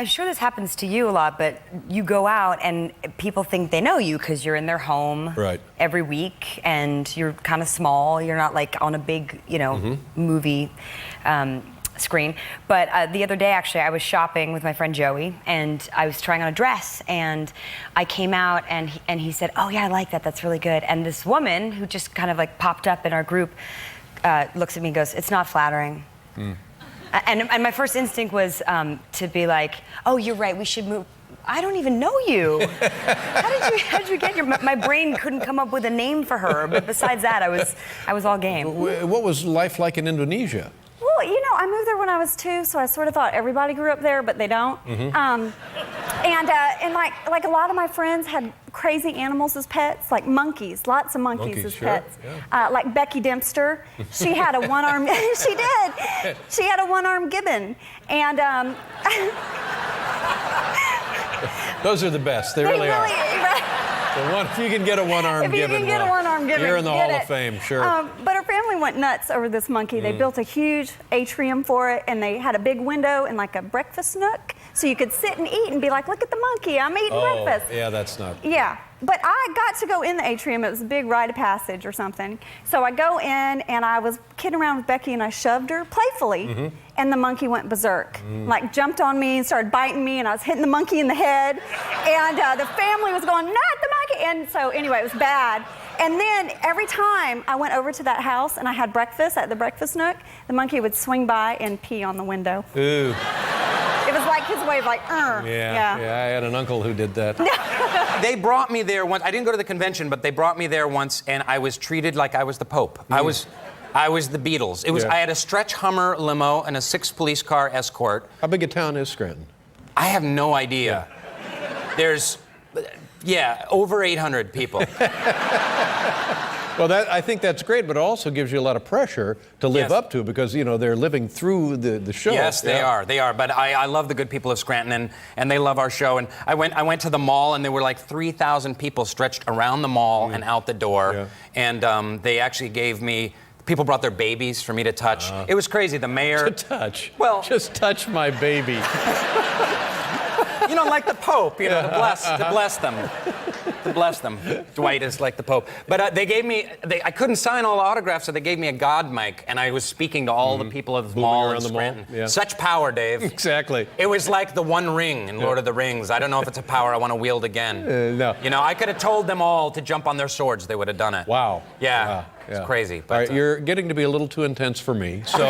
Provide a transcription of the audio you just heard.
I'm sure this happens to you a lot, but you go out and people think they know you because you're in their home every week and you're kind of small. You're not like on a big, movie screen. But the other day, actually, I was shopping with my friend Joey and I was trying on a dress and I came out and he said, "Oh yeah, I like that. That's really good." And this woman who just kind of like popped up in our group looks at me and goes, "It's not flattering." And my first instinct was to be like, "Oh, you're right, we should move." I don't even know you. How did you get here? My brain couldn't come up with a name for her, but besides that, I was all game. What was life like in Indonesia? Well, I moved there when I was 2, so I sort of thought everybody grew up there, but they don't. And like a lot of my friends had crazy animals as pets, like monkeys, lots of monkeys as pets. Yeah. Like Becky Dempster, she had a one-armed, she did. She had a one-armed gibbon. And those are the best, they really are. If you can get a one-armed gibbon, you're in the Hall of Fame, sure. But her family went nuts over this monkey. They built a huge atrium for it, and they had a big window and like a breakfast nook, so you could sit and eat and be like, "Look at the monkey, I'm eating breakfast." Yeah, that's not... Yeah, but I got to go in the atrium. It was a big rite of passage or something. So I go in, and I was kidding around with Becky, and I shoved her playfully, and the monkey went berserk. Like, jumped on me and started biting me, and I was hitting the monkey in the head, and the family was going, "Not the monkey!" And so, anyway, it was bad. And then every time I went over to that house and I had breakfast at the breakfast nook, the monkey would swing by and pee on the window. Ooh. It was like his way of like, Yeah, I had an uncle who did that. They brought me there once. I didn't go to the convention, but they brought me there once, and I was treated like I was the Pope. I was the Beatles. It was. I had a stretch Hummer limo and a 6 police car escort. How big a town is Scranton? I have no idea. There's, over 800 people. Well, I think that's great, but it also gives you a lot of pressure to live up to because, they're living through the show. Yes, they are. But I love the good people of Scranton, and they love our show. And I went to the mall, and there were like 3,000 people stretched around the mall and out the door. And they actually gave me... People brought their babies for me to touch. It was crazy. The mayor... To touch? Well... Just touch my baby. Like the Pope, to bless them. To bless them. Dwight is like the Pope. But they gave me, I couldn't sign all the autographs, so they gave me a God mic, and I was speaking to all the people of the mall in Scranton. Yeah. Such power, Dave. Exactly. It was like the One Ring in Lord of the Rings. I don't know if it's a power I want to wield again. No. I could have told them all to jump on their swords. They would have done it. Wow. Yeah. It's crazy. But, all right, you're getting to be a little too intense for me, so...